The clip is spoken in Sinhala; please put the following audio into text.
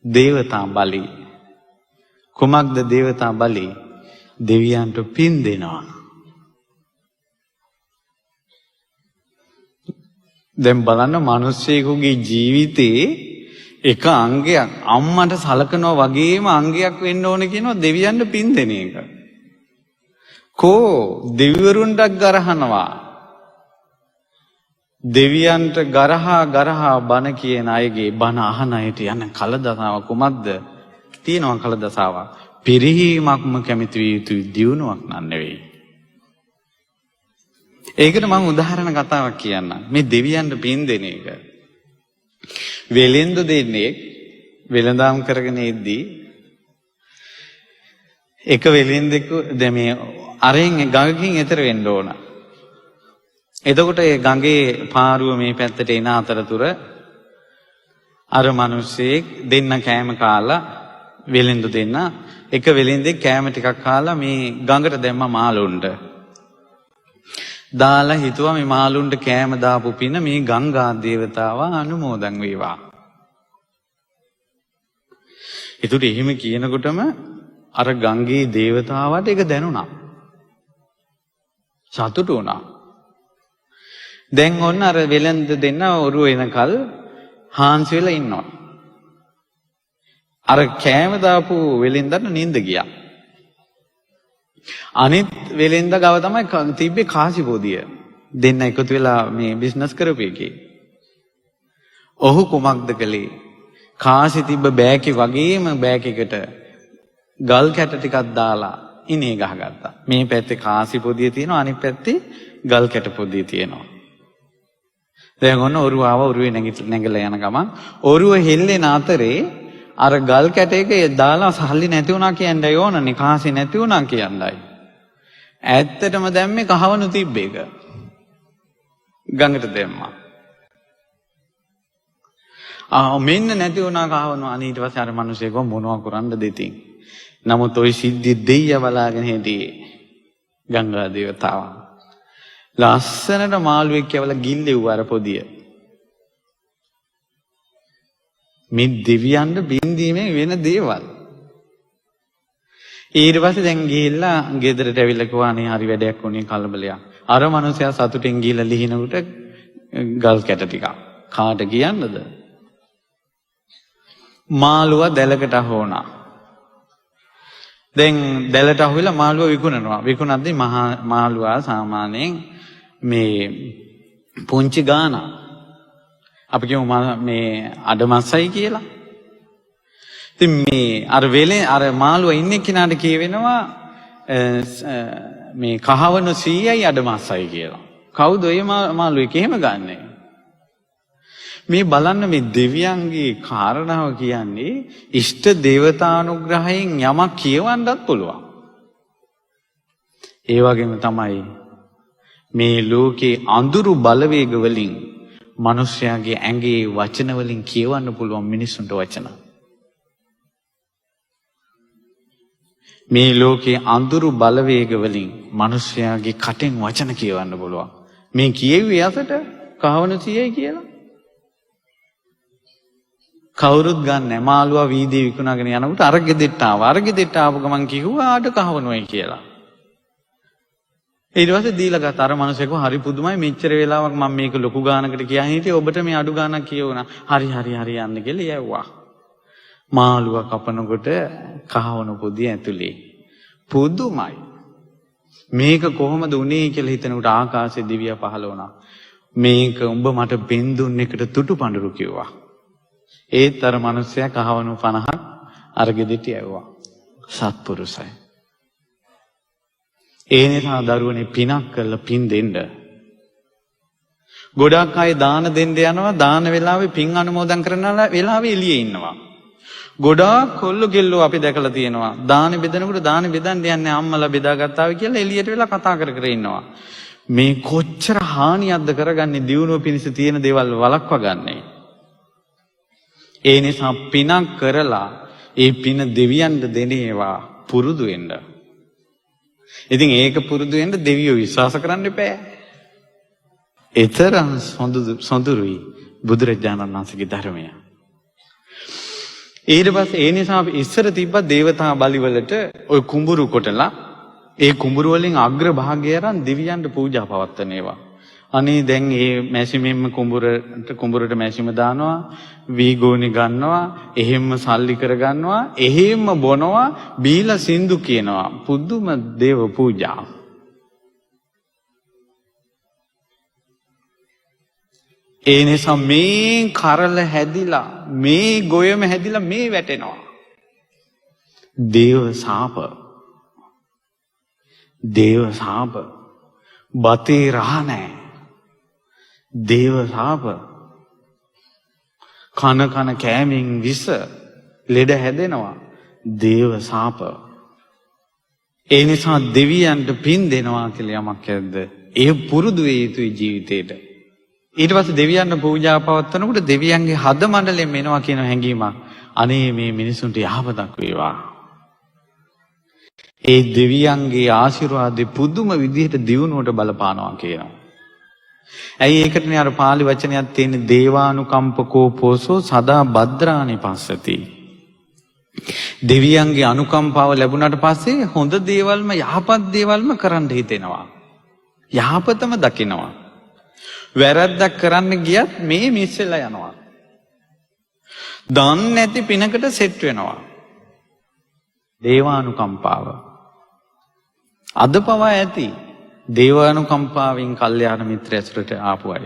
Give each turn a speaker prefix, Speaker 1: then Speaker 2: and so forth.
Speaker 1: දේවතා බලි. කුමක්ද දේවතා බලි? දෙවියන්ට පින් දෙනවා. දැන් බලන්න මිනිස්සෙකුගේ ජීවිතේ එක අංගයක් අම්මට සලකනවා වගේම අංගයක් වෙන්න ඕන කියනවා දෙවියන්ට පින් දෙන එක. කෝ දෙවිවරුන්ට ගරහනවා. දෙවියන්ට ගරහා බන කියන අයගේ බන අහන අයට යන කලදසාව කුමක්ද? තියෙනවා කලදසාව. පිරිහීමක්ම කැමති විය යුතුයි, දියුණුවක් නන් නෙවෙයි. ඒකට මම උදාහරණ කතාවක් කියන්නම්. මේ දෙවියන්ට පින් දෙන එක. වෙලෙන්දු දෙන්නේ වෙලඳාම් කරගෙන ඉද්දී එක වෙලෙන්දෙකු දැන් මේ අරෙන් ගඟකින් එතර වෙන්න ඕන. එතකොට ඒ ගඟේ පාරුව මේ පැත්තට එන අතරතුර අර මිනිස්සෙක් දෙන්න කෑම කාලා වෙලෙන්දු දෙන්න එක වෙලෙන්දෙක් කෑම ටිකක් කාලා මේ ගඟට දැම්ම මාළුන්ට. දාලා හිතුවා මේ මාළුන්ට කෑම දාපු පින මේ ගංගා දේවතාව අනුමෝදන් වේවා. ඒතුට එහෙම කියනකොටම අර ගංගේ දේවතාවට ඒක දැනුණා. සතුටු වුණා. දැන් ඔන්න අර වෙලෙන්ද දෙන්න ඔරුව එනකල් හාන්සි වෙලා ඉන්නවා. අර කෑම දාපු වෙලෙන්දට නිින්ද ගියා. අනිත් වෙලෙන්ද ගාව තමයි තිබ්බේ කාසි පොදිය. දෙන්න එකතු වෙලා මේ බිස්නස් කරපු එකේ. ඔහු කුමක්ද කළේ? කාසි තිබ්බ බෑග් එක වගේම බෑග් එකට ගල් කැට ටිකක් දාලා ඉනේ ගහගත්තා. මේ පැත්තේ කාසි පොදිය තියෙනවා, අනිත් පැත්තේ ගල් කැට පොදිය තියෙනවා. දැන් ඔන්න ඔරුව ආව, ඔරුවේ නැගලා යන ගමන් ඔරුව හෙල්ලෙන අතරේ අර ගල් කැට එක දාලා සල්ලි නැති වුණා කියන්නයි ඕනනේ, කාසි නැති වුණා කියන්නයි. ඇත්තටම දැම්මේ කහවණු තිබ්බ එක. ගඟට දැම්මා. මෙන්න නැති වුණා කහවණු. අනේ ඊට පස්සේ අර මිනිස්සෙක් මොනවා කරන්නද දෙතින්. නමුත් ওই සිද්ධි දෙයිය බලාගෙන හිටියේ ගංගා දේවතාව. ලස්සනට මාළුවෙක් කියවලා ගිල්ලෙව්වා අර පොදිය. මේ දෙවියන්ට බින්දීමේ වෙන දේවල්. ඊට පස්සේ දැන් ගිහිල්ලා ගෙදරට ඇවිල්ලා කිව්වා අනේ හරි වැඩක් වුණේ, කලබලයක්. අර මනුස්සයා සතුටින් ගිහිල්ලා ලිහිනකොට ගල් කැට ටිකක්. කාට කියන්නද? මාළුවා දැලකට අහුණා. දැන් දැලට අහුවෙලා මාළුවා විකුණනවා. විකුණද්දී මාළුවා සාමාන්‍යයෙන් මේ පුංචි ගාන අපි කියමු මේ අඩමස්සයි කියලා. ඉතින් මේ අර වෙලේ අර මාළුවා ඉන්නේ කෙනාට කියවෙනවා මේ කහවණු 100යි අඩමස්සයි කියලා. කවුද ඒ මාළුවෙක් එහෙම ගන්නෙ? මේ බලන්න මේ දෙවියන්ගේ කාරණාව කියන්නේ ඉෂ්ට දේවතානුග්‍රහයෙන් යමක් කියවන්නත් පුළුවන්. ඒ වගේම තමයි මේ ලෝකේ අඳුරු බලවේග වලින් මිනිස්යාගේ ඇඟේ වචන වලින් කියවන්න පුළුවන් මිනිසුන්ට වචන. මේ ලෝකේ අඳුරු බලවේග වලින් මිනිස්යාගේ කටෙන් වචන කියවන්න පුළුවන්. මේ කියෙව්වේ අසට කහවණු 100යි කියලා. කවුරුත් ගන්න මාළුවා වීදියේ විකුණාගෙන යනකොට අර ගෙදෙට්ට ආවා. අර ගෙදෙට්ට ආපු ගමන් කිව්වා ආඩ කහවණුයි කියලා. ඊට පස්සේ දීලා ගත්ත අර මිනිස්සෙක් හරි පුදුමයි, මෙච්චර වෙලාවක් මම මේක ලොකු ගානකට කියන් හිටියේ, ඔබට මේ අඩු ගානක් කියවුණා. හරි යන්න කියලා යවුවා. මාළුවා කපනකොට කහවණු පොදිය ඇතුලේ. පුදුමයි. මේක කොහොමද උනේ කියලා හිතනකොට ආකාශයේ දිව්‍ය පහළ වුණා. මේක උඹ මට බෙන් දුන්න එකට තුටු පඳුරු කිව්වා. ඒත් අර මිනිස්සයා කහවණු 50ක් අර ගෙදෙට්ට යවුවා. සත්පුරුසයි. ඒ නිසා දරුවනේ පිනක් කරලා පින් දෙන්න. ගොඩක් අය දාන දෙන්න යනවා, දාන වෙලාවේ පින් අනුමෝදන් කරන වෙලාවේ එළියේ ඉන්නවා. ගොඩාක් කොල්ල ගෙල්ලෝ අපි දැකලා තියෙනවා. දාන බෙදනකොට දාන බෙදන්න යන්නේ අම්මලා බෙදාගත්තා කියලා එළියට වෙලා කතා කර කර ඉන්නවා. මේ කොච්චර හානියක්ද කරගන්නේ, දියුණුව පිණිස තියෙන දේවල් වළක්වා ගන්නනේ. ඒ නිසා පිනක් කරලා ඒ පින දෙවියන්ට දෙනේවා පුරුදු වෙන්න. ඉතින් ඒක පුරුදු වෙන්න දෙවියෝ විශ්වාස කරන්න එපා. ඒතරම් සොඳුරුයි බුදුරජාණන් වහන්සේගේ ධර්මය. ඊට පස්සේ ඒ නිසා අපි ඉස්සර තිබ්බා දේවතා බලිවලට ওই කුඹුරු කොටලා ඒ කුඹුරු වලින් අග්‍ර භාගය අරන් දෙවියන්ට පූජා පවත්වන ඒවා. අනේ දැන් මේ මැෂිමෙන්ම කුඹුරට මැෂිම දානවා, වීගෝනි ගන්නවා, එහෙම්ම සල්ලි කර ගන්නවා, එහෙම්ම බොනවා, බීලා සින්දු කියනවා. පුදුම දේව පූජා. ඒ නිසා මේ කරල හැදිලා, මේ ගොයම හැදිලා මේ වැටෙනවා. දේව සාප. දේව සාප. බතේ රහ නැහැ. දේව සාප. කන කෑමෙන් විස ලෙඩ හැදෙනවා. දේව සාප. ඒ නිසා දෙවියන්ට පින් දෙනවා කියලා යමක් ඇද්ද? ඒ පුරුදු වේ යුතුයි ජීවිතේට. ඊට පස්සේ දෙවියන්ට පූජා පවත්වනකොට දෙවියන්ගේ හද මණ්ඩලයෙන් එනවා කියන හැඟීමක්. අනේ මේ මිනිසුන්ට යහපතක් වේවා. ඒ දෙවියන්ගේ ආශිර්වාදෙ පුදුම විදිහට දියුණුවට බලපානවා කියනවා. ඇයි ඒකටනේ අර පාලි වචනයක් තියෙන්නේ දේවානුකම්පකෝ පෝසෝ සදා භද්‍රානි පස්සති. දෙවියන්ගේ අනුකම්පාව ලැබුණාට පස්සේ හොඳ දේවල්ම යහපත් දේවල්ම කරන්න හිතෙනවා. යහපතම දකිනවා. වැරද්දක් කරන්න ගියත් මේ මිස්සෙලා යනවා. දන්නේ නැති පිනකට සෙට් වෙනවා. දේවානුකම්පාව. අද පවා ඇති දේවානුකම්පාවෙන් කල්යාණ මිත්‍ර ඇසුරට ආපු අය.